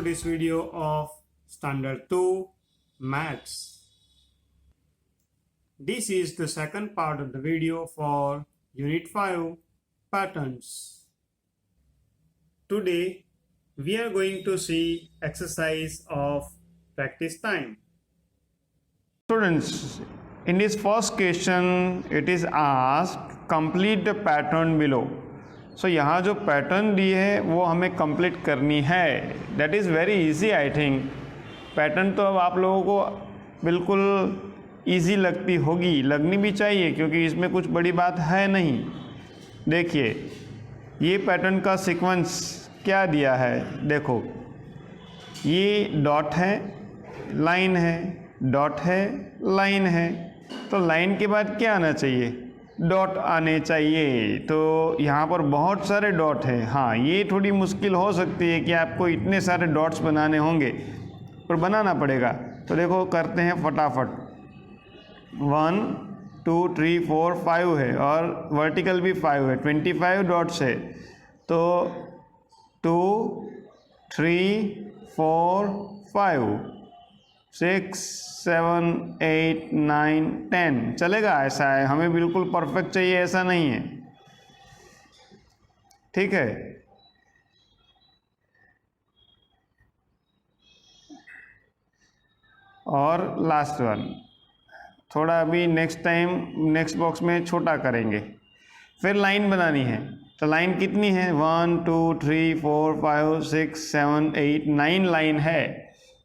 today's video of Standard 2 Maths. This is the second part of the video for Unit 5 Patterns. Today we are going to see exercise of practice time. Students, in this first question it is asked complete the pattern below. So यहाँ जो pattern दी है वो हमें complete करनी है. That is very easy. I think pattern तो अब आप लोगों को बिल्कुल इजी लगनी भी चाहिए क्योंकि इसमें कुछ बड़ी बात है नहीं. देखिए ये पैटर्न का सीक्वेंस क्या दिया है. देखो ये डॉट है, लाइन है, डॉट है, लाइन है. तो लाइन के बाद क्या आना चाहिए? डॉट आने चाहिए. तो यहाँ पर बहुत सारे डॉट हैं. हाँ, ये थोड़ी मुश्किल हो सकती है कि आपको इतने सारे डॉट्स बनाने होंगे, पर बनाना पड़ेगा. तो देखो करते हैं फटाफट. 1 2 3 4 5 है और वर्टिकल भी 5 है. 25 डॉट्स है. तो 2 3 4 5 6 7 8 9 10 चलेगा. ऐसा है, हमें बिल्कुल परफेक्ट चाहिए ऐसा नहीं है. ठीक है. और लास्ट वन थोड़ा अभी नेक्स्ट टाइम नेक्स्ट बॉक्स में छोटा करेंगे. फिर लाइन बनानी है. तो लाइन कितनी है? 1 2 3 4 5 6 7 8 9 लाइन है.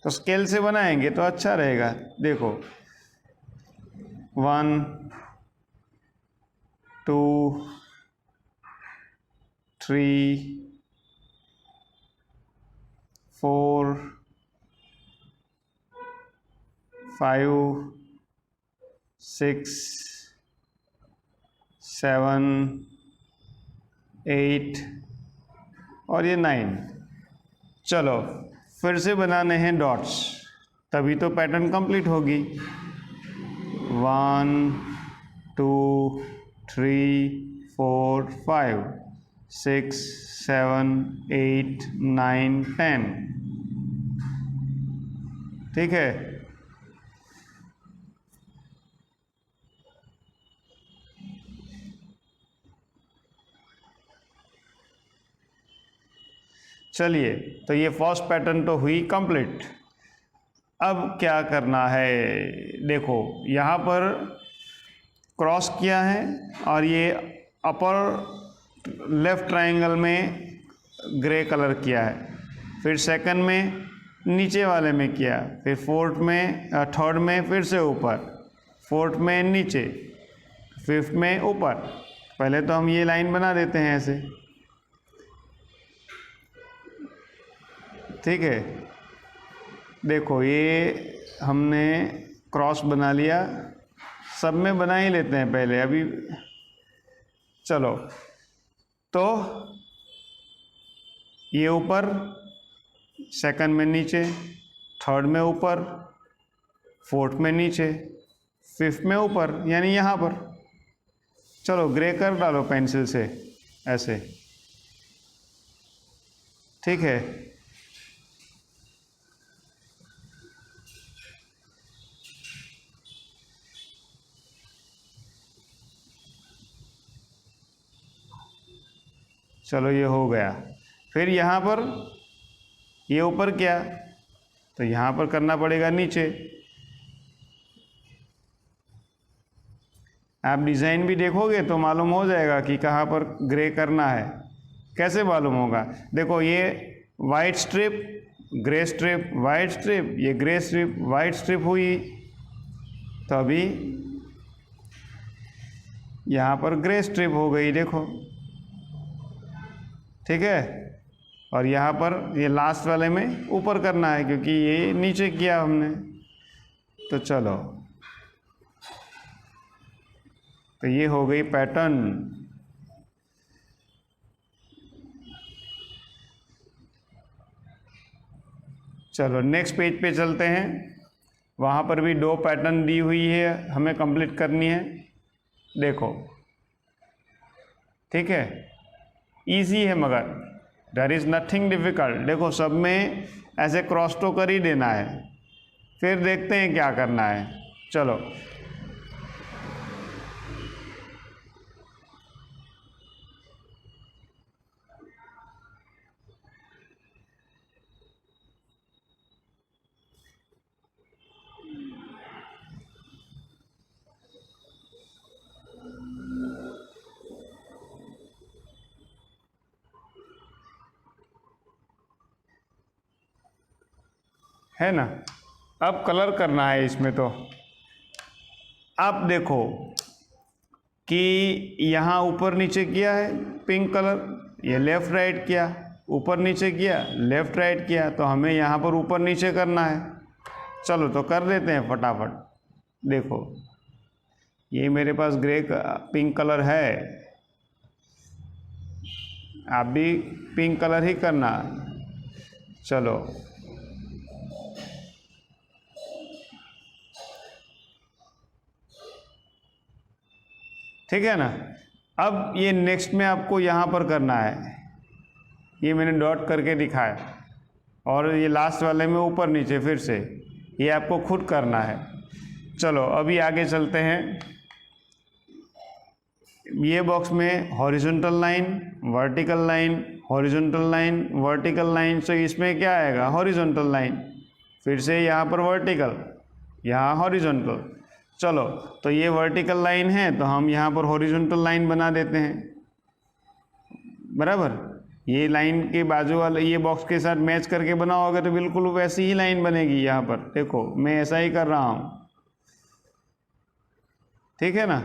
तो स्केल से बनाएंगे तो अच्छा रहेगा. देखो 1 2 3 4 5 6 7 8 और ये 9. चलो फिर से बनाने हैं डॉट्स, तभी तो पैटर्न कंप्लीट होगी. 1 2 3 4 5 6 7 8 9 10. ठीक है. चलिए, तो ये फर्स्ट पैटर्न तो हुई कंप्लीट. अब क्या करना है? देखो यहाँ पर क्रॉस किया है और ये अपर लेफ्ट ट्रायंगल में ग्रे कलर किया है. फिर सेकंड में नीचे वाले में किया. फिर थर्ड में फिर से ऊपर, फोर्थ में नीचे, फिफ्थ में ऊपर. पहले तो हम ये लाइन बना देते हैं ऐसे. ठीक है. देखो ये हमने क्रॉस बना लिया. सब में बना ही लेते हैं पहले अभी. चलो तो ये ऊपर, सेकंड में नीचे, थर्ड में ऊपर, फोर्थ में नीचे, फिफ्थ में ऊपर, यानी यहाँ पर. चलो ग्रे कर डालो पेंसिल से ऐसे. ठीक है. चलो ये हो गया. फिर यहाँ पर ये ऊपर क्या, तो यहाँ पर करना पड़ेगा नीचे. आप डिज़ाइन भी देखोगे तो मालूम हो जाएगा कि कहाँ पर ग्रे करना है. कैसे मालूम होगा? देखो ये white strip, grey strip, white strip, ये ग्रे स्ट्रिप, वाइट स्ट्रिप हुई. तो अभी यहाँ पर ग्रे स्ट्रिप हो गई. देखो ठीक है. और यहाँ पर ये लास्ट वाले में ऊपर करना है क्योंकि ये नीचे किया हमने. तो चलो, तो ये हो गई पैटर्न. चलो नेक्स्ट पेज पे चलते हैं. वहाँ पर भी 2 पैटर्न दी हुई है, हमें कंप्लीट करनी है. देखो ठीक है, इजी है मगर देयर इज़ नथिंग डिफ़िकल्ट. देखो सब में ऐसे क्रॉस तो कर ही देना है, फिर देखते हैं क्या करना है। चलो है ना, अब कलर करना है इसमें। तो आप देखो कि यहाँ ऊपर नीचे किया है पिंक कलर, ये लेफ़्ट राइट किया, ऊपर नीचे किया, लेफ़्ट राइट किया, तो हमें यहाँ पर ऊपर नीचे करना है। चलो तो कर देते हैं फटाफट। देखो ये मेरे पास ग्रे पिंक कलर है, आप भी पिंक कलर ही करना। चलो ठीक है ना। अब ये नेक्स्ट में आपको यहाँ पर करना है, ये मैंने डॉट करके दिखाया, और ये लास्ट वाले में ऊपर नीचे फिर से, ये आपको खुद करना है। चलो अभी आगे चलते हैं। ये बॉक्स में horizontal line, vertical line, horizontal line, vertical line, तो इसमें क्या आएगा, हॉरिजॉन्टल लाइन, फिर से यहाँ पर वर्टिकल, यहाँ हॉरिजॉन्टल। चलो तो ये वर्टिकल लाइन है तो हम यहाँ पर हॉरिजॉन्टल लाइन बना देते हैं, बराबर। ये लाइन के बाजू वाले ये बॉक्स के साथ मैच करके बनाओगे तो बिल्कुल वैसी ही लाइन बनेगी। यहाँ पर देखो मैं ऐसा ही कर रहा हूँ, ठीक है ना।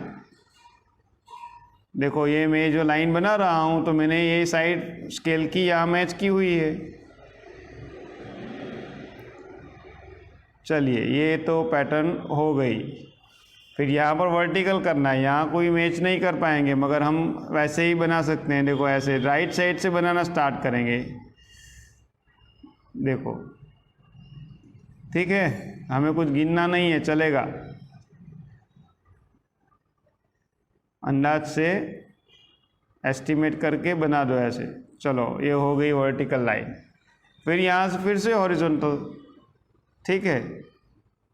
देखो ये मैं जो लाइन बना रहा हूँ तो मैंने ये साइड स्केल की यहाँ मैच की हुई है। चलिए ये तो पैटर्न हो गई। फिर यहाँ पर वर्टिकल करना है, यहाँ कोई मैच नहीं कर पाएंगे मगर हम वैसे ही बना सकते हैं। देखो ऐसे राइट साइड से बनाना स्टार्ट करेंगे, देखो ठीक है, हमें कुछ गिनना नहीं है, चलेगा, अंदाज से एस्टिमेट करके बना दो ऐसे। चलो ये हो गई वर्टिकल लाइन। फिर यहाँ से फिर से हॉरिजॉन्टल, ठीक है,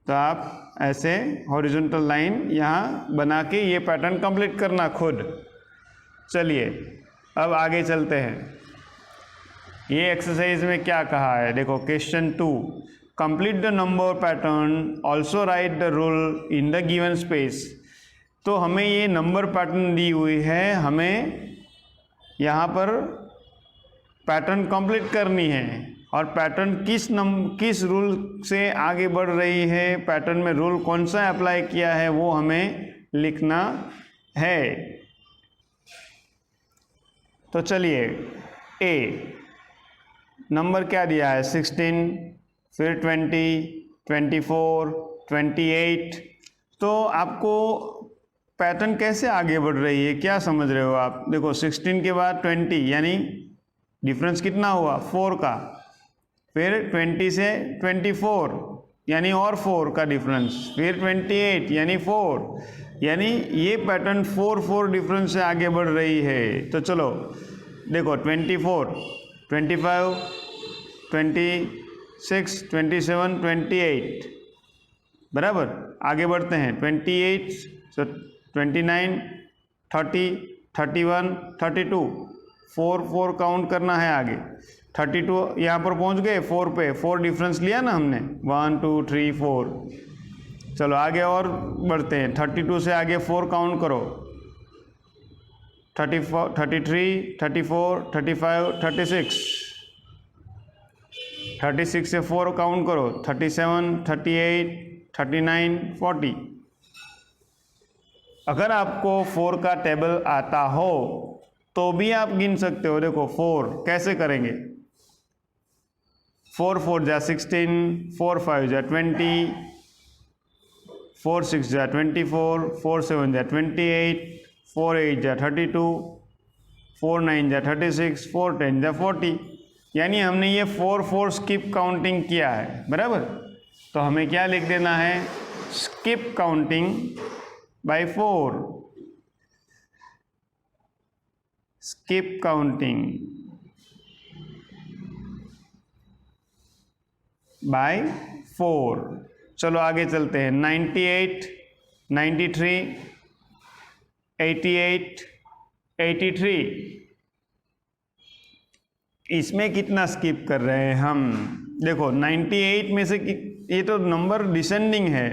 तो आप ऐसे हॉरिजॉन्टल लाइन यहाँ बना के ये पैटर्न कंप्लीट करना खुद। चलिए अब आगे चलते हैं। ये एक्सरसाइज में क्या कहा है, देखो question 2, complete the number pattern, also right the rule in the given space. तो हमें ये नंबर पैटर्न दी हुई है, हमें यहाँ पर पैटर्न कंप्लीट करनी है, और पैटर्न किस रूल से आगे बढ़ रही है, पैटर्न में रूल कौन सा अप्लाई किया है वो हमें लिखना है। तो चलिए ए नंबर क्या दिया है 16, फिर 20, 24, 28। तो आपको पैटर्न कैसे आगे बढ़ रही है क्या समझ रहे हो आप। देखो 16 के बाद 20 यानी डिफरेंस कितना हुआ 4 का, फिर 20 से 24 यानी और 4 का डिफरेंस, फिर 28 यानी 4, यानी ये पैटर्न 4 डिफरेंस से आगे बढ़ रही है। तो चलो देखो 24, 25, 26, 27, 28, बराबर। आगे बढ़ते हैं 28, 29, 30, 31, 32, 4 काउंट करना है आगे। 32 यहाँ पर पहुँच गए 4 पे, 4 डिफरेंस लिया ना हमने, 1 2 3 4। चलो आगे और बढ़ते हैं, 32 से आगे 4 काउंट करो, 34, 33, 34, 35, 36, 36 से 4 काउंट करो, 37, 38, 39, 40। अगर आपको 4 का टेबल आता हो तो भी आप गिन सकते हो। देखो 4 कैसे करेंगे, 4 4 जा 16, 4 5 जा 20, 4 6 जा 24, 4 7 जा 28, 4 8 जा 32, 4 9 जा 36, 4 10 जा 40। यानी हमने ये 4 स्किप काउंटिंग किया है, बराबर। तो हमें क्या लिख देना है, skip counting by 4, skip counting. By 4। चलो आगे चलते हैं। 98, 93, 88, 83, इसमें कितना स्किप कर रहे हैं हम? देखो 98 में से ये तो नंबर डिसेंडिंग है,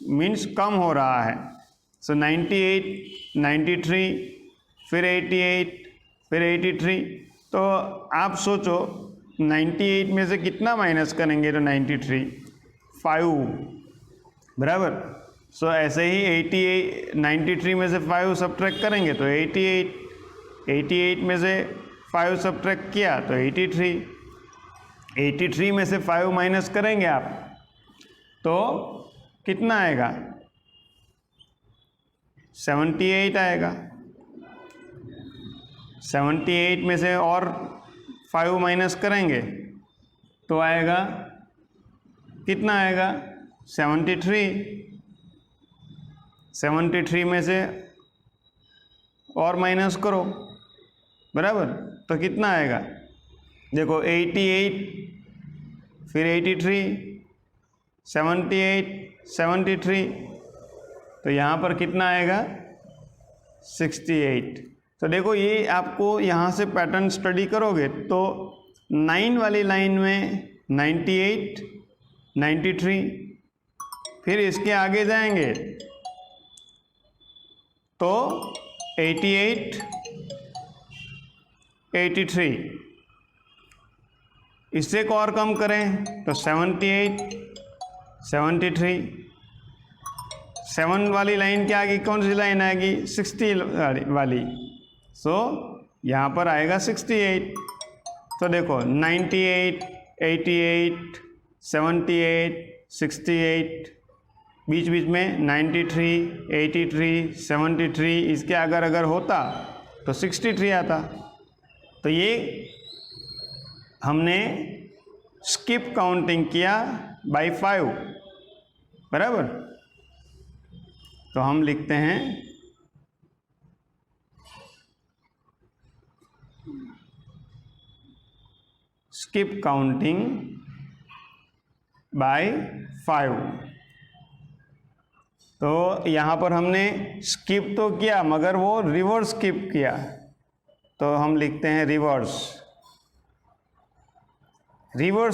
मीन्स कम हो रहा है। सो 98, 93, फिर 88, फिर 83। तो आप सोचो 98 में से कितना माइनस करेंगे तो 93, 5, बराबर। सो ऐसे ही 88, 93 में से 5 सब्ट्रैक्ट करेंगे तो 88, 88 में से 5 सब्ट्रैक्ट किया तो 83, 83 में से 5 माइनस करेंगे आप तो कितना आएगा? 78 आएगा। 78 में से और 5 माइनस करेंगे तो आएगा कितना आएगा? 73। 73 में से और माइनस करो, बराबर, तो कितना आएगा? देखो 88, फिर 83, 78, 73, तो यहाँ पर कितना आएगा? 68। तो देखो ये आपको यहाँ से पैटर्न स्टडी करोगे तो 9 वाली लाइन में 98, 93, फिर इसके आगे जाएंगे तो 88, 83, इससे को और कम करें तो 78, 73, 7 वाली लाइन के आगे कौन सी लाइन आएगी? 60 वाली। सो यहाँ पर आएगा 68। तो देखो 98, 88, 78, 68, बीच बीच में 93, 83, 73, इसके अगर होता तो 63 आता। तो ये हमने स्किप काउंटिंग किया बाय 5, बराबर। तो हम लिखते हैं skip counting by 5। तो यहाँ पर हमने skip तो किया मगर वो रिवर्स skip किया, तो हम लिखते हैं रिवर्स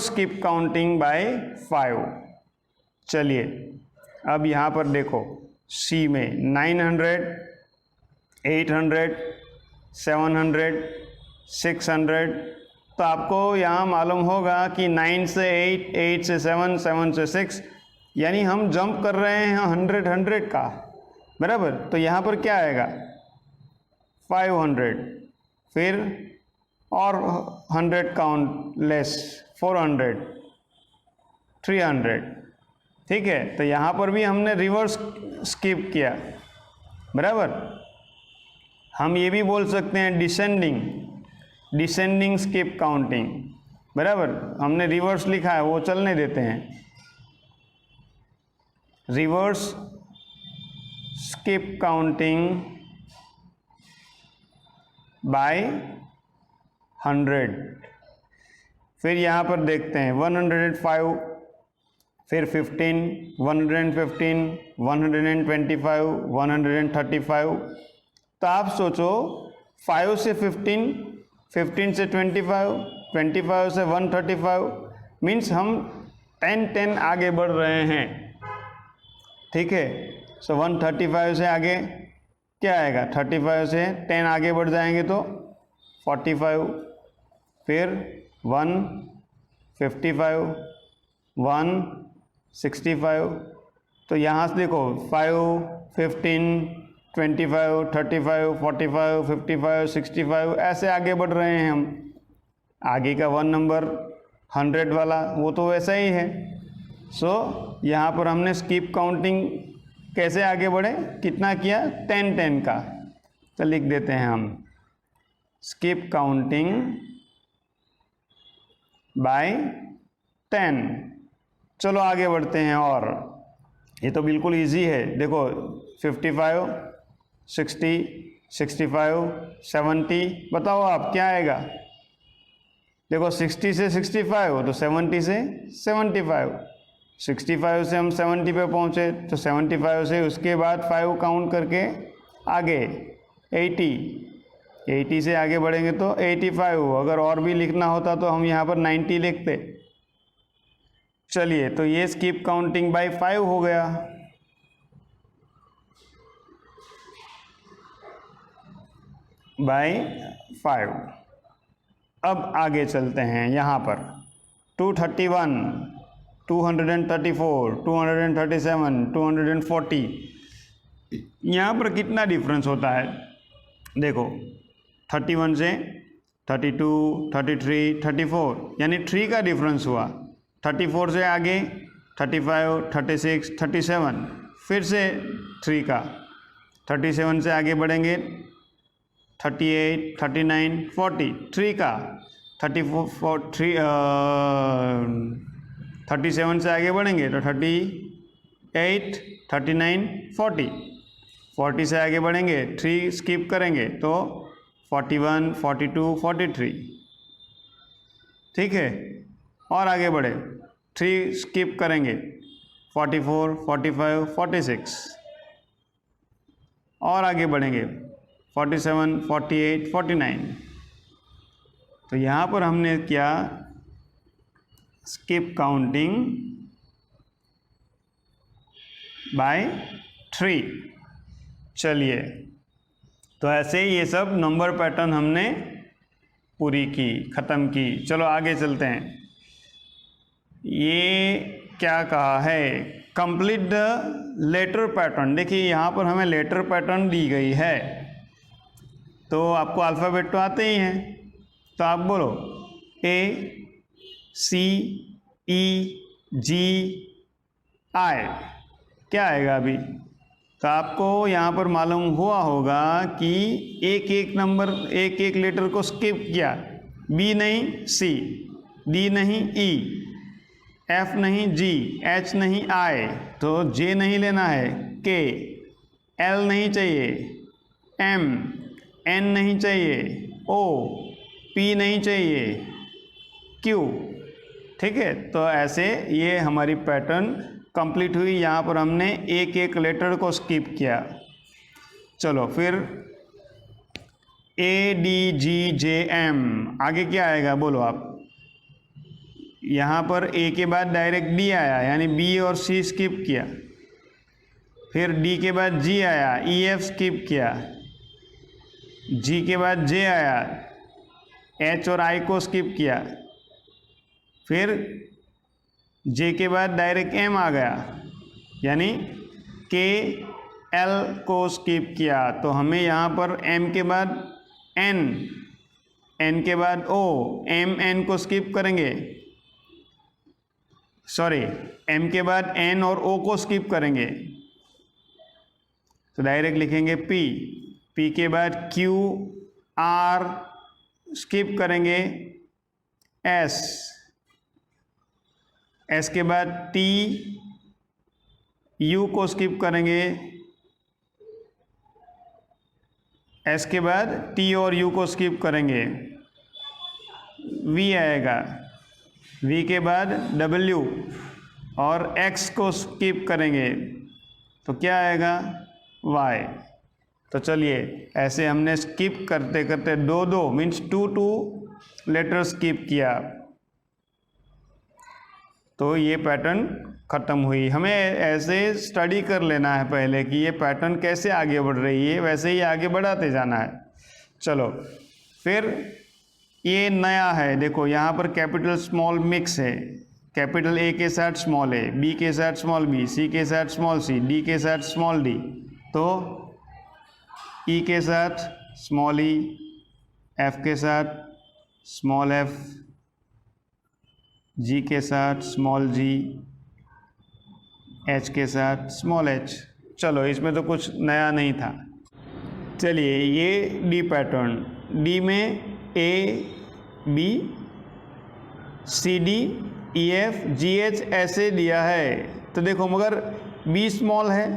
skip counting by 5। चलिए अब यहाँ पर देखो C में 900, 800, 700, 600, तो आपको यहाँ मालूम होगा कि 9 से 8, 8 से 7, 7 से 6, यानी हम जंप कर रहे हैं 100 का, बराबर। तो यहाँ पर क्या आएगा? 500, फिर और 100 काउंट लेस, 400, 300, ठीक है। तो यहाँ पर भी हमने रिवर्स स्किप किया, बराबर। हम ये भी बोल सकते हैं डिसेंडिंग स्किप काउंटिंग, बराबर। हमने रिवर्स लिखा है वो चलने देते हैं, रिवर्स स्किप काउंटिंग बाय 100। फिर यहाँ पर देखते हैं 105, फिर 15, 115, 125, 135। तो आप सोचो 5 से 15, 15 से 25, 25 से 135, मीन्स हम 10 आगे बढ़ रहे हैं, ठीक है। सो 135 से आगे क्या आएगा? 35 से 10 आगे बढ़ जाएंगे तो 45, फिर 155, 165। तो यहाँ से देखो 5, 15, 25, 35, 45, 55, 65, ऐसे आगे बढ़ रहे हैं हम। आगे का 1 नंबर 100 वाला वो तो वैसा ही है। सो यहाँ पर हमने स्किप काउंटिंग कैसे आगे बढ़े, कितना किया? 10 का। तो लिख देते हैं हम स्किप काउंटिंग बाय 10। चलो आगे बढ़ते हैं, और ये तो बिल्कुल इजी है। देखो 55, 60, 65, 70, बताओ आप क्या आएगा? देखो 60 से 65 तो 70 से 75, 65 से हम 70 पे पहुँचे तो 75 से उसके बाद 5 काउंट करके आगे 80 से आगे बढ़ेंगे तो 85। अगर और भी लिखना होता तो हम यहाँ पर 90 लिखते। चलिए, तो ये स्किप काउंटिंग बाय 5 हो गया। बाय 5। अब आगे चलते हैं। यहाँ पर 231, 234, 237, 240, यहाँ पर कितना डिफरेंस होता है? देखो 31 से 32, 33, 34 यानी 3 का डिफरेंस हुआ। 34 से आगे 35, 36, 37 फिर से 3 का। 37 से आगे बढ़ेंगे 38, 39, 40 3 का। 37 से आगे बढ़ेंगे तो 38, 39, 40 40 से आगे बढ़ेंगे 3 स्किप करेंगे तो 41, 42, 43। ठीक है, और आगे बढ़े 3 स्किप करेंगे 44, 45, 46 और आगे बढ़ेंगे 47, 48, 49। तो यहाँ पर हमने क्या स्किप काउंटिंग बाय 3। चलिए, तो ऐसे ही ये सब नंबर पैटर्न हमने पूरी की, ख़त्म की। चलो आगे चलते हैं। ये क्या कहा है? Complete the letter pattern. देखिए यहाँ पर हमें लेटर पैटर्न दी गई है, तो आपको अल्फ़ाबेट तो आते ही हैं, तो आप बोलो A C E G I, क्या आएगा अभी? तो आपको यहाँ पर मालूम हुआ होगा कि एक एक नंबर, एक एक लेटर को स्किप किया। B नहीं C, D नहीं E, F नहीं G, H नहीं I, तो J नहीं लेना है, K, L नहीं चाहिए, M, N नहीं चाहिए, O, P नहीं चाहिए, Q। ठीक है, तो ऐसे ये हमारी पैटर्न कंप्लीट हुई। यहाँ पर हमने एक एक लेटर को स्किप किया। चलो फिर A D G J M, आगे क्या आएगा बोलो आप? यहाँ पर A के बाद डायरेक्ट D आया, यानी B और C स्किप किया। फिर D के बाद G आया, E F स्किप किया। G के बाद J आया, H और I को स्किप किया। फिर J के बाद डायरेक्ट M आ गया, यानी K L को स्किप किया। तो हमें यहाँ पर M के बाद N, N के बाद O, M N को स्किप करेंगे, सॉरी M के बाद N और O को स्किप करेंगे, तो डायरेक्ट लिखेंगे P, P के बाद Q R स्किप करेंगे, S, S के बाद T U को स्किप करेंगे, S के बाद T और U को स्किप करेंगे, V आएगा, V के बाद W और X को स्किप करेंगे, तो क्या आएगा? Y। तो चलिए, ऐसे हमने स्किप करते करते दो मीन्स 2 लेटर स्किप किया, तो ये पैटर्न ख़त्म हुई। हमें ऐसे स्टडी कर लेना है पहले कि ये पैटर्न कैसे आगे बढ़ रही है, वैसे ही आगे बढ़ाते जाना है। चलो फिर ये नया है, देखो यहाँ पर कैपिटल स्मॉल मिक्स है। कैपिटल A के साथ स्मॉल A, B के साथ स्मॉल B, C के साथ स्मॉल C, D के साथ स्मॉल D, तो E के साथ स्मॉल E, F के साथ स्मॉल F, G के साथ स्मॉल G, H के साथ स्मॉल H। चलो इसमें तो कुछ नया नहीं था। चलिए ये D पैटर्न, D में A B C D E F G H ऐसे दिया है, तो देखो मगर B स्मॉल है,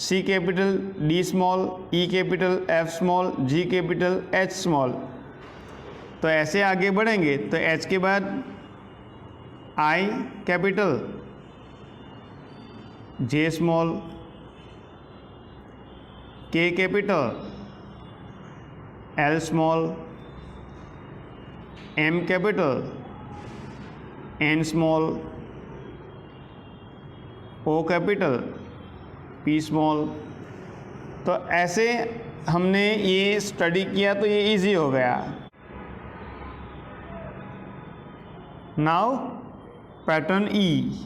C capital, D small, E capital, F small, G capital, H small, तो ऐसे आगे बढ़ेंगे तो एच के बाद I capital, J small, K capital, L small, M capital, N small, O capital, P small. तो ऐसे हमने ये स्टडी किया तो ये इजी हो गया। नाउ पैटर्न ई,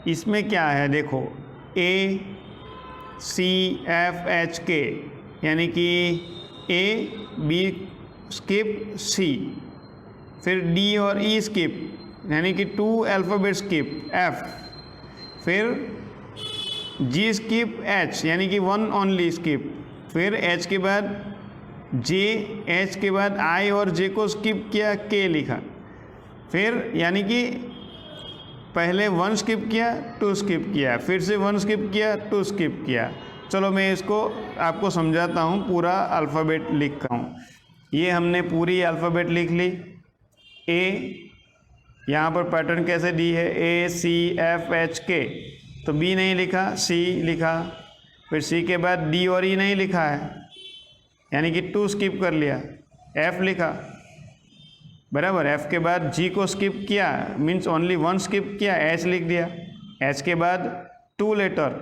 इसमें क्या है देखो, ए सी एफ एच के, यानी कि ए बी स्किप सी, फिर डी और ई स्किप, यानी कि 2 अल्फ़ाबेट स्किप एफ, फिर जी स्किप एच, यानी कि 1 ओनली स्किप, फिर एच के बाद जे, एच के बाद आई और जे को स्किप किया, के लिखा, फिर यानी कि पहले 1 स्किप किया, 2 स्किप किया, फिर से 1 स्किप किया, 2 स्किप किया। चलो मैं इसको आपको समझाता हूँ, पूरा अल्फ़ाबेट लिखता हूँ। ये हमने पूरी अल्फ़ाबेट लिख ली। ए, यहाँ पर पैटर्न कैसे दी है, ए सी एफ एच के, तो बी नहीं लिखा, सी लिखा, फिर सी के बाद डी और ई नहीं लिखा है, यानी कि 2 स्किप कर लिया, एफ लिखा, बराबर। एफ के बाद जी को स्किप किया, मीन्स ओनली 1 स्किप किया, एच लिख दिया। एच के बाद 2 लेटर,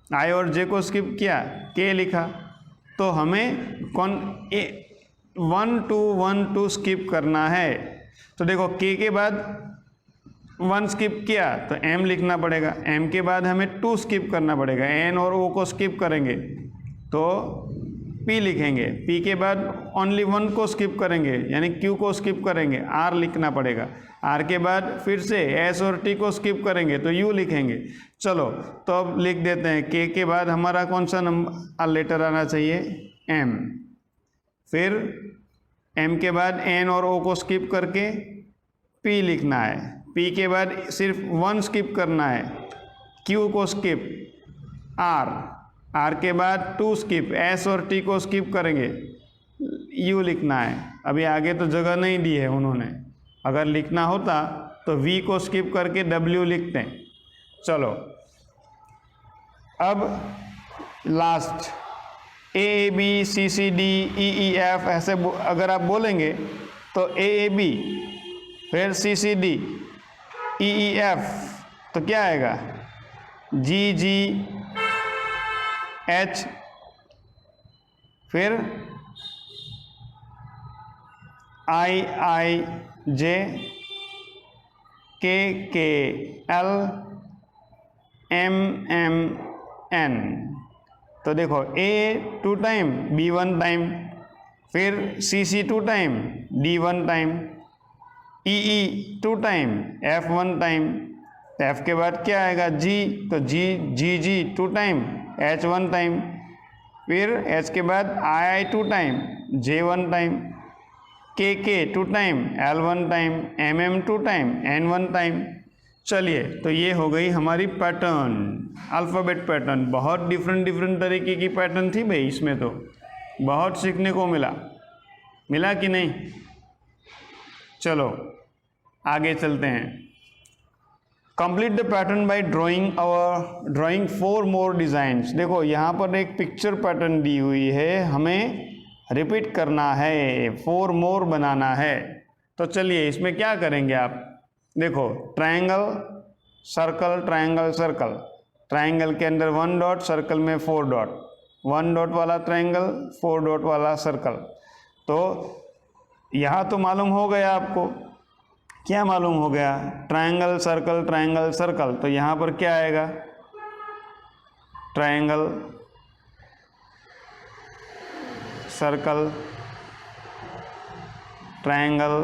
आई और जे को स्किप किया, के लिखा। तो हमें 1 2 1 2 स्किप करना है। तो देखो के बाद 1 स्किप किया तो एम लिखना पड़ेगा, एम के बाद हमें 2 स्किप करना पड़ेगा, एन और ओ को स्किप करेंगे तो पी लिखेंगे, पी के बाद ओनली 1 को स्किप करेंगे, यानी क्यू को स्किप करेंगे, आर लिखना पड़ेगा, आर के बाद फिर से एस और टी को स्किप करेंगे तो यू लिखेंगे। चलो तो अब लिख देते हैं, के बाद हमारा कौन सा नंबर लेटर आना चाहिए, एम, फिर एम के बाद एन और ओ को स्किप करके पी लिखना है, पी के बाद सिर्फ 1 स्किप करना है, क्यू को स्किप, आर, आर के बाद 2 स्किप, एस और टी को स्किप करेंगे, यू लिखना है। अभी आगे तो जगह नहीं दी है उन्होंने, अगर लिखना होता तो वी को स्किप करके डब्ल्यू लिखते हैं। चलो अब last A B C C D E E F, ऐसे अगर आप बोलेंगे तो ए बी, फिर सी C D E E F, तो क्या आएगा, जी जी एच, फिर आई आई जे, के एल, एम एम एन। तो देखो ए 2 टाइम, बी 1 टाइम, फिर सी सी 2 टाइम, डी 1 टाइम, ई ई 2 टाइम, एफ 1 टाइम, एफ के बाद क्या आएगा, जी, तो जी जी जी 2 टाइम, एच 1 टाइम, फिर एच के बाद आई 2 टाइम, जे 1 time, K 2 time, L 1 time, M 2 time, N 1 time. चलिए तो ये हो गई हमारी पैटर्न, अल्फ़ाबेट पैटर्न। बहुत डिफरेंट तरीके की पैटर्न थी भाई, इसमें तो बहुत सीखने को मिला कि नहीं। चलो आगे चलते हैं। Complete the pattern by drawing 4 more designs. देखो यहाँ पर एक पिक्चर पैटर्न दी हुई है, हमें रिपीट करना है, 4 मोर बनाना है। तो चलिए इसमें क्या करेंगे आप, देखो triangle circle, triangle circle, triangle के अंदर 1 डॉट, सर्कल में 4 डॉट, 1 डॉट वाला ट्रायंगल, 4 डॉट वाला सर्कल। तो यहाँ तो मालूम हो गया आपको, क्या मालूम हो गया, ट्रायंगल सर्कल, ट्रायंगल सर्कल। तो यहाँ पर क्या आएगा, ट्रायंगल सर्कल, ट्रायंगल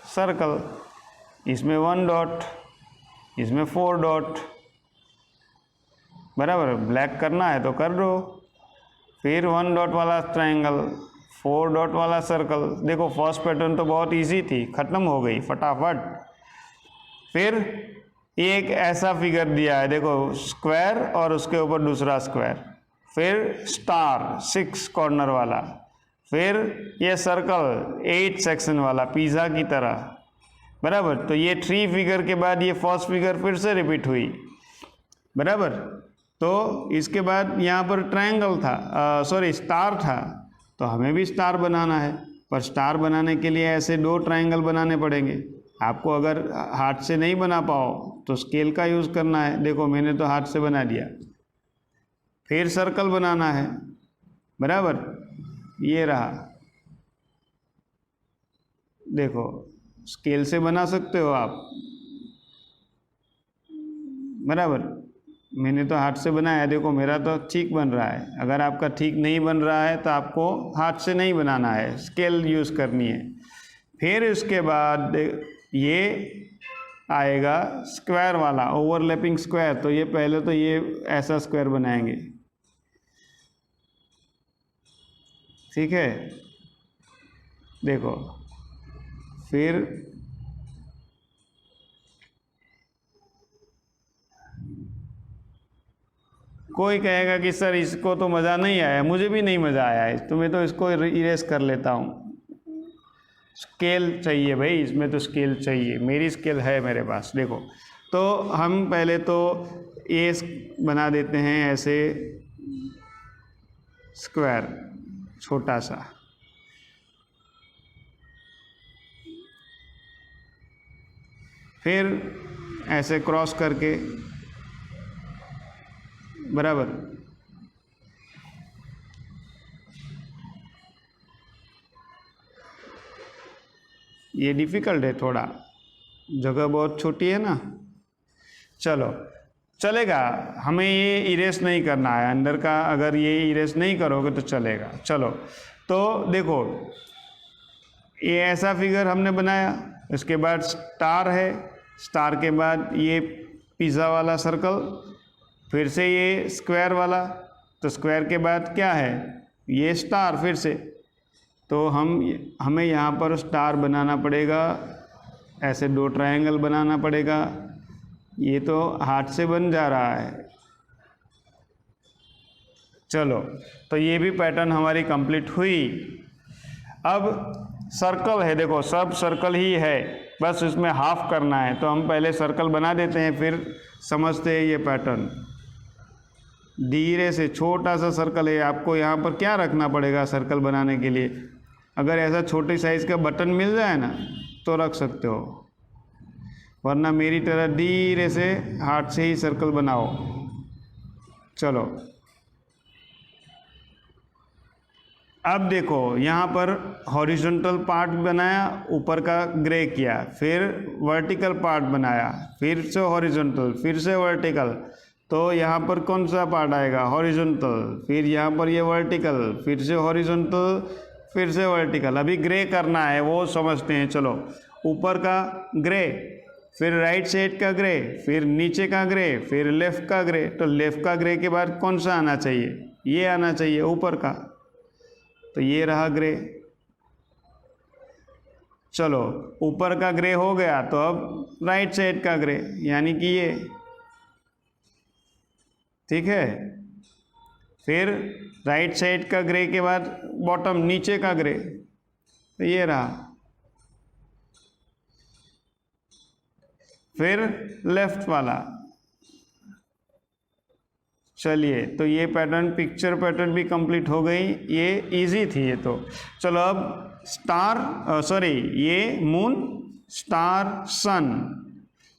सर्कल, इसमें 1 डॉट, इसमें 4 डॉट, बराबर। ब्लैक करना है तो कर दो, फिर 1 डॉट वाला ट्रायंगल, 4 डॉट वाला सर्कल। देखो फर्स्ट पैटर्न तो बहुत इजी थी, ख़त्म हो गई फटाफट। फिर एक ऐसा फिगर दिया है, देखो स्क्वायर और उसके ऊपर दूसरा स्क्वायर, फिर स्टार 6 कॉर्नर वाला, फिर ये सर्कल 8 सेक्शन वाला पिज़्ज़ा की तरह, बराबर। तो ये 3 फिगर के बाद ये फर्स्ट फिगर फिर से रिपीट हुई, बराबर। तो इसके बाद यहाँ पर ट्रायंगल था, सॉरी स्टार था, तो हमें भी स्टार बनाना है, पर स्टार बनाने के लिए ऐसे 2 ट्रायंगल बनाने पड़ेंगे। आपको अगर हाथ से नहीं बना पाओ तो स्केल का यूज़ करना है। देखो मैंने तो हाथ से बना दिया। फिर सर्कल बनाना है, बराबर, ये रहा, देखो स्केल से बना सकते हो आप, बराबर। मैंने तो हाथ से बनाया, देखो मेरा तो ठीक बन रहा है। अगर आपका ठीक नहीं बन रहा है तो आपको हाथ से नहीं बनाना है, स्केल यूज़ करनी है। फिर उसके बाद ये आएगा स्क्वायर वाला, ओवरलैपिंग स्क्वायर। तो ये पहले तो ये ऐसा स्क्वायर बनाएंगे, ठीक है, देखो। फिर कोई कहेगा कि सर इसको तो मज़ा नहीं आया, मुझे भी नहीं मज़ा आया है, तो मैं तो इसको इरेज कर लेता हूँ। स्केल चाहिए भाई, इसमें तो स्केल चाहिए, मेरी स्केल है मेरे पास, देखो। तो हम पहले तो ये बना देते हैं ऐसे स्क्वायर छोटा सा, फिर ऐसे क्रॉस करके, बराबर। ये डिफ़िकल्ट है थोड़ा, जगह बहुत छोटी है ना। चलो चलेगा, हमें ये इरेज नहीं करना है अंदर का, अगर ये इरेज नहीं करोगे तो चलेगा। चलो तो देखो ये ऐसा फिगर हमने बनाया, इसके बाद स्टार है, स्टार के बाद ये पिज़्ज़ा वाला सर्कल, फिर से ये स्क्वायर वाला, तो स्क्वायर के बाद क्या है, ये स्टार फिर से। तो हमें यहाँ पर स्टार बनाना पड़ेगा, ऐसे 2 ट्रायंगल बनाना पड़ेगा। ये तो हाथ से बन जा रहा है। चलो तो ये भी पैटर्न हमारी कंप्लीट हुई। अब सर्कल है, देखो सब सर्कल ही है, बस इसमें हाफ करना है। तो हम पहले सर्कल बना देते हैं, फिर समझते हैं ये पैटर्न। धीरे से छोटा सा सर्कल है, आपको यहाँ पर क्या रखना पड़ेगा सर्कल बनाने के लिए, अगर ऐसा छोटे साइज़ का बटन मिल जाए ना तो रख सकते हो, वरना मेरी तरह धीरे से हाथ से ही सर्कल बनाओ। चलो अब देखो यहाँ पर हॉरिजॉन्टल पार्ट बनाया, ऊपर का ग्रे किया, फिर वर्टिकल पार्ट बनाया, फिर से हॉरिजॉन्टल, फिर से वर्टिकल। तो यहाँ पर कौन सा पार्ट आएगा, हॉरिजॉन्टल, फिर यहाँ पर ये वर्टिकल, फिर से हॉरिजॉन्टल, फिर से वर्टिकल। अभी ग्रे करना है, वो समझते हैं। चलो ऊपर का ग्रे, फिर राइट साइड का ग्रे, फिर नीचे का ग्रे, फिर लेफ़्ट का ग्रे। तो लेफ़्ट का ग्रे के बाद कौन सा आना चाहिए, ये आना चाहिए ऊपर का, तो ये रहा ग्रे। चलो ऊपर का ग्रे हो गया, तो अब राइट साइड का ग्रे, यानी कि ये, ठीक है। फिर राइट साइड का ग्रे के बाद बॉटम, नीचे का ग्रे, तो ये रहा। फिर लेफ्ट वाला। चलिए तो ये पैटर्न, पिक्चर पैटर्न भी कंप्लीट हो गई। ये इजी थी ये तो। चलो अब स्टार, सॉरी ये मून, स्टार, सन,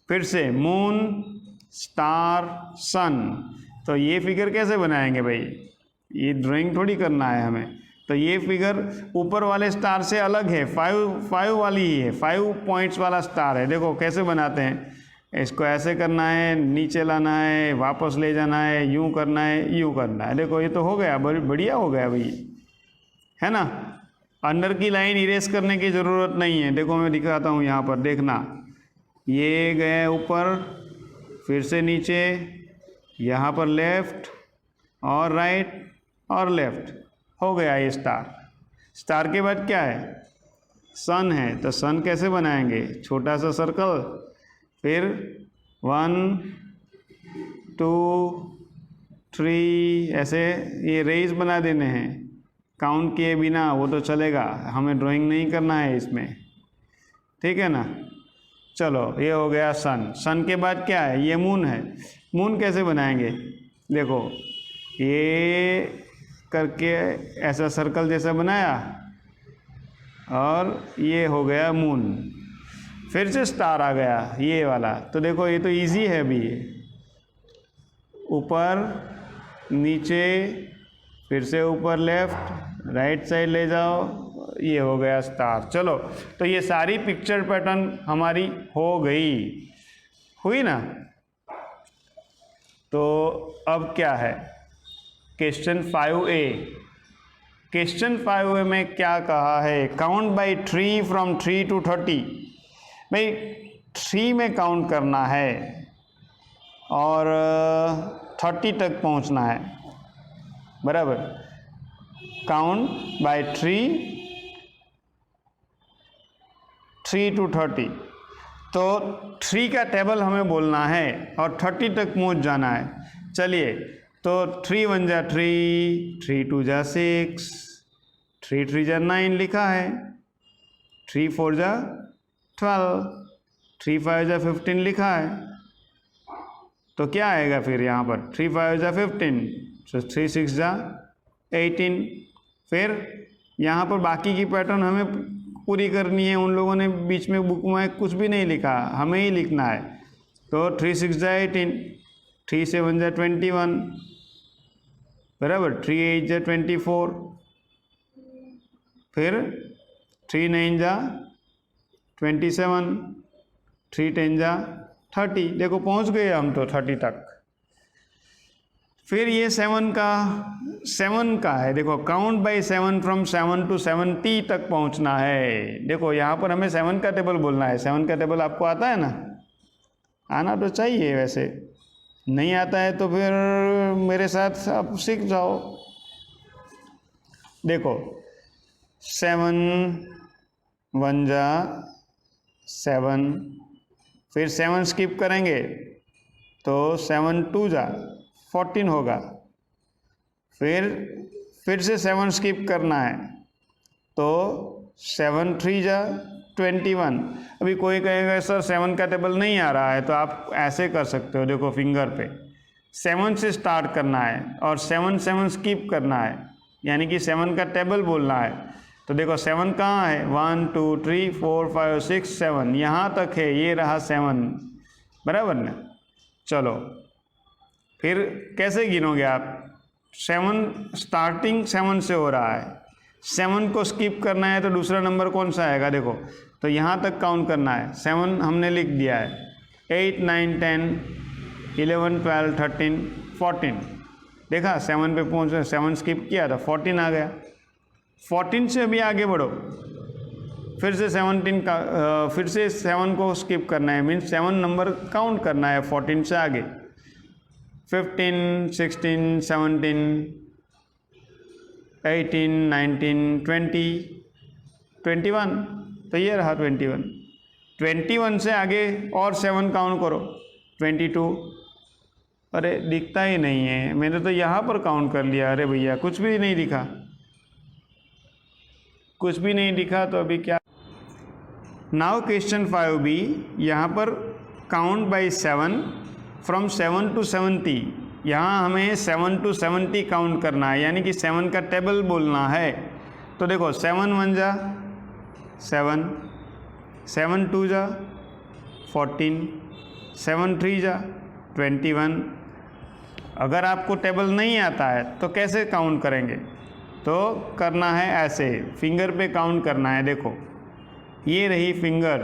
फिर से मून, स्टार, सन। तो ये फिगर कैसे बनाएंगे भाई, ये ड्राइंग थोड़ी करना है हमें। तो ये फिगर ऊपर वाले स्टार से अलग है, 5 वाली ही है, 5 पॉइंट्स वाला स्टार है। देखो कैसे बनाते हैं, इसको ऐसे करना है, नीचे लाना है, वापस ले जाना है, यूं करना है, यूं करना है। देखो ये तो हो गया, बढ़िया हो गया भाई, है ना। अंदर की लाइन इरेज करने की ज़रूरत नहीं है। देखो मैं दिखाता हूँ यहाँ पर, देखना, ये गए ऊपर, फिर से नीचे, यहाँ पर लेफ़्ट और राइट और लेफ़्ट, हो गया ये स्टार। स्टार के बाद क्या है, सन है। तो सन कैसे बनाएंगे, छोटा सा सर्कल, फिर 1 2 3 ऐसे ये रेज बना देने हैं, काउंट किए बिना वो तो चलेगा, हमें ड्राइंग नहीं करना है इसमें, ठीक है ना। चलो ये हो गया सन। सन के बाद क्या है, ये मून है। मून कैसे बनाएंगे, देखो ये करके ऐसा सर्कल जैसा बनाया और ये हो गया मून। फिर से स्टार आ गया ये वाला, तो देखो ये तो इजी है अभी, ऊपर नीचे फिर से ऊपर लेफ्ट राइट साइड ले जाओ, ये हो गया स्टार। चलो तो ये सारी पिक्चर पैटर्न हमारी हो गई, हुई ना। तो अब क्या है, क्वेश्चन 5A। क्वेश्चन 5A में क्या कहा है, काउंट बाई 3 फ्रॉम 3 to 30। भाई 3 में काउंट करना है और 30 तक पहुंचना है, बराबर। काउंट बाय 3 to 30, तो 3 का टेबल हमें बोलना है और 30 तक पहुंच जाना है। चलिए तो 3 1 जा 3, 3 2 जा 6, 3 3 जा 9 लिखा है, 3 4 जा 12, 3 5 जा 15 लिखा है। तो क्या आएगा फिर यहाँ पर, 3 5 जा 15, तो 3 6 जा 18। फिर यहाँ पर बाकी की पैटर्न हमें पूरी करनी है, उन लोगों ने बीच में बुक में कुछ भी नहीं लिखा, हमें ही लिखना है। तो 3 6 जा 18, 3 7 जा 21, बराबर, 3 8 जा 24, फिर 3 9 जा 27, 3 10 जा 30। देखो पहुंच गए हम तो 30 तक। फिर ये 7 का है, देखो काउंट बाई 7 फ्रॉम 7 to 70 तक पहुंचना है। देखो यहाँ पर हमें 7 का टेबल बोलना है। 7 का टेबल आपको आता है ना, आना तो चाहिए, वैसे नहीं आता है तो फिर मेरे साथ आप सीख जाओ। देखो 7 1 जा 7, फिर 7 स्किप करेंगे तो 7 2 जा 14 होगा, फिर से 7 स्किप करना है तो 7 3 जा 21। अभी कोई कहेगा सर 7 का टेबल नहीं आ रहा है, तो आप ऐसे कर सकते हो, देखो फिंगर पे 7 से स्टार्ट करना है और 7 7 स्किप करना है, यानी कि 7 का टेबल बोलना है। तो देखो 7 कहाँ है, 1 2 3 4 5 6 7, यहाँ तक है, ये रहा 7, बराबर ना। चलो फिर कैसे गिनोगे आप, 7 स्टार्टिंग 7 से हो रहा है, 7 को स्किप करना है तो दूसरा नंबर कौन सा आएगा, देखो तो यहाँ तक काउंट करना है। 7 हमने लिख दिया है, 8 9 10 11 12 13 14, देखा 7 पे पहुँच, 7 स्किप किया था 14 आ गया। 14 से अभी आगे बढ़ो, फिर से 17 का फिर से 7 को स्किप करना है, मीन्स 7 नंबर काउंट करना है 14 से आगे। 15 16 17 18 19 20 21, तो ये रहा 21। 21 से आगे और 7 काउंट करो, 22, अरे दिखता ही नहीं है, मैंने तो यहाँ पर काउंट कर लिया। अरे भैया कुछ भी नहीं दिखा, कुछ भी नहीं दिखा, तो अभी क्या। नाउ क्वेश्चन 5B, यहाँ पर काउंट बाई 7 फ्रॉम 7 to 70। यहाँ हमें 7 to 70 काउंट करना है, यानी कि 7 का टेबल बोलना है। तो देखो 7 1 जा 7, 7 2 जा 14, 7 3 जा 21। अगर आपको टेबल नहीं आता है तो कैसे काउंट करेंगे, तो करना है ऐसे, फिंगर पे काउंट करना है। देखो ये रही फिंगर,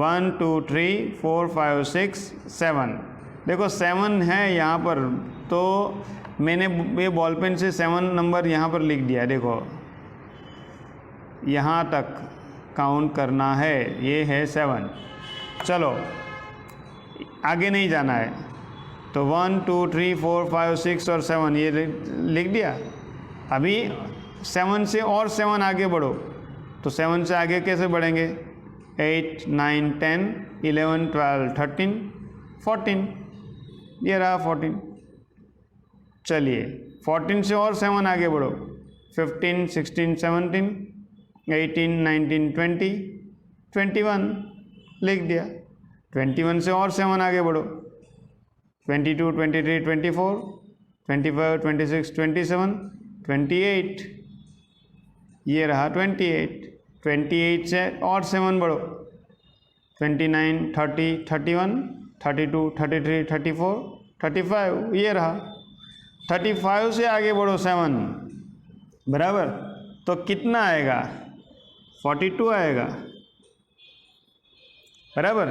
1 2 3 4 5 6 7, देखो 7 है यहाँ पर, तो मैंने ये बॉल पेन से 7 नंबर यहाँ पर लिख दिया। देखो यहाँ तक काउंट करना है, ये है 7। चलो आगे नहीं जाना है, तो 1 2 3 4 5 6 और 7 ये लिख दिया। अभी 7 से और 7 आगे बढ़ो, तो 7 से आगे कैसे बढ़ेंगे, 8 9 10 11 12 13 14, ये रहा 14। चलिए 14 से और 7 आगे बढ़ो, 15, 16, 17, 18, 19, 20, 21 लिख दिया। 21 से और 7 आगे बढ़ो, 22, 23, 24, 25, 26, 27, 28, ये रहा 28। 28 से और 7 बढ़ो, 29, 30, 31, 32, 33, 34, 35, ये रहा। 35 से आगे बढ़ो 7, बराबर, तो कितना आएगा? 42 आएगा, बराबर।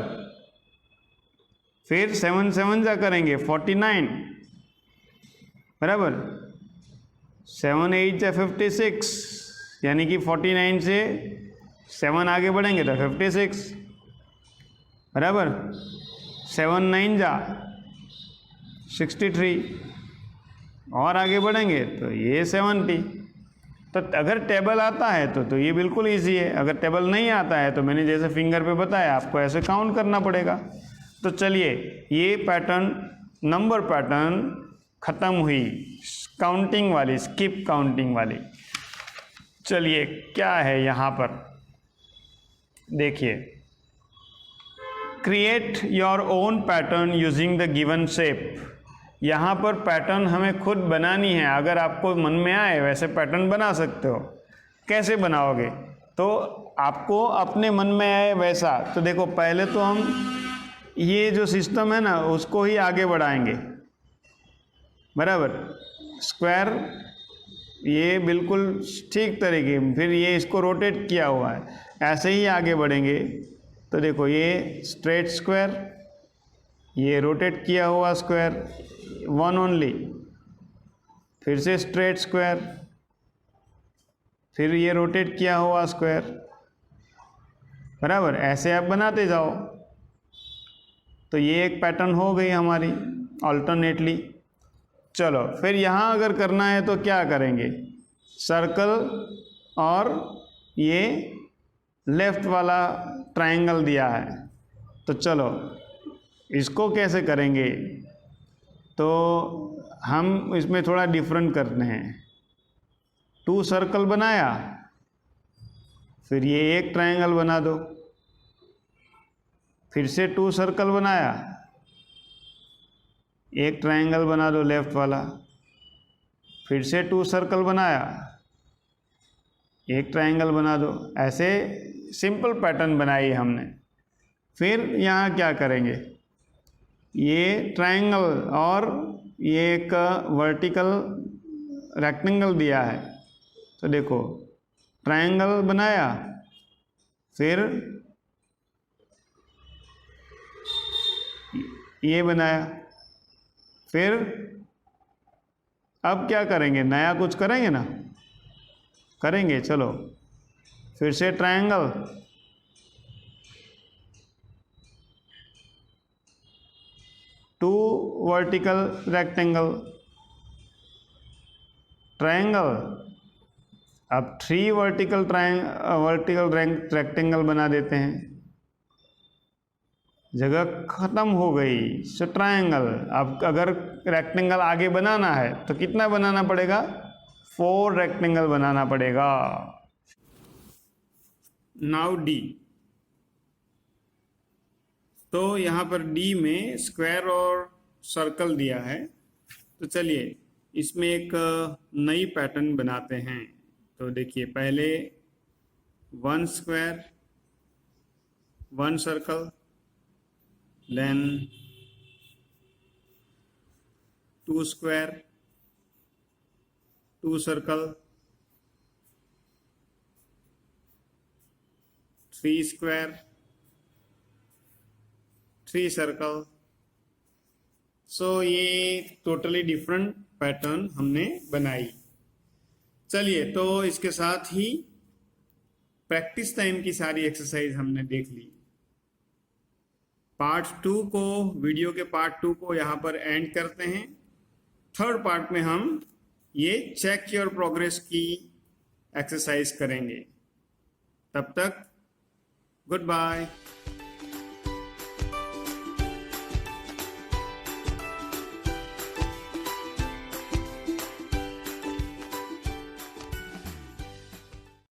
फिर 7 7 जा करेंगे 49, बराबर। 7 8 जा 56, यानी कि 49 से 7 आगे बढ़ेंगे तो 56, बराबर। 7 9 जा 63, और आगे बढ़ेंगे तो ये 70। तो अगर टेबल आता है तो ये बिल्कुल इजी है। अगर टेबल नहीं आता है तो मैंने जैसे फिंगर पे बताया, आपको ऐसे काउंट करना पड़ेगा। तो चलिए, ये पैटर्न, नंबर पैटर्न ख़त्म हुई, काउंटिंग वाली, स्किप काउंटिंग वाली। चलिए, क्या है यहाँ पर देखिए, create your own pattern using the given shape. यहाँ पर पैटर्न हमें खुद बनानी है। अगर आपको मन में आए वैसे पैटर्न बना सकते हो। कैसे बनाओगे? तो आपको अपने मन में आए वैसा। तो देखो, पहले तो हम ये जो सिस्टम है ना उसको ही आगे बढ़ाएंगे, बराबर। स्क्वायर ये बिल्कुल ठीक तरीके, फिर ये इसको रोटेट किया हुआ है, ऐसे ही आगे बढ़ेंगे। तो देखो, ये स्ट्रेट स्क्वायर, ये रोटेट किया हुआ स्क्वायर, वन ओनली, फिर से स्ट्रेट स्क्वायर, फिर ये रोटेट किया हुआ स्क्वायर, बराबर। ऐसे आप बनाते जाओ। तो ये एक पैटर्न हो गई हमारी अल्टरनेटली। चलो, फिर यहाँ अगर करना है तो क्या करेंगे? सर्कल और ये लेफ्ट वाला ट्रायंगल दिया है, तो चलो इसको कैसे करेंगे? तो हम इसमें थोड़ा डिफरेंट करते हैं। 2 सर्कल बनाया, फिर ये एक ट्रायंगल बना दो, फिर से 2 सर्कल बनाया, एक ट्रायंगल बना दो लेफ्ट वाला, फिर से 2 सर्कल बनाया, एक ट्रायंगल बना दो। ऐसे सिंपल पैटर्न बनाई हमने। फिर यहाँ क्या करेंगे? ये ट्रायंगल और ये एक वर्टिकल रेक्टेंगल दिया है, तो देखो ट्रायंगल बनाया, फिर ये बनाया, फिर अब क्या करेंगे? नया कुछ करेंगे ना? करेंगे, चलो। फिर से triangle, two vertical rectangle, triangle, अब 3 वर्टिकल रेक्टेंगल बना देते हैं। जगह ख़त्म हो गई, सो ट्रायंगल। अब अगर रेक्टेंगल आगे बनाना है तो कितना बनाना पड़ेगा? 4 रेक्टेंगल बनाना पड़ेगा। Now D. तो यहाँ पर डी में स्क्वायर और सर्कल दिया है। तो चलिए इसमें एक नई पैटर्न बनाते हैं। तो देखिए, पहले 1 square, 1 circle, then 2 square, 2 circle, 3 square, 3 circle. So ये टोटली डिफरेंट पैटर्न हमने बनाई। चलिए, तो इसके साथ ही प्रैक्टिस टाइम की सारी एक्सरसाइज हमने देख ली। पार्ट 2 को, वीडियो के पार्ट 2 को यहाँ पर एंड करते हैं। 3rd पार्ट में हम ये चेक योर प्रोग्रेस की एक्सरसाइज करेंगे। तब तक गुड बाय।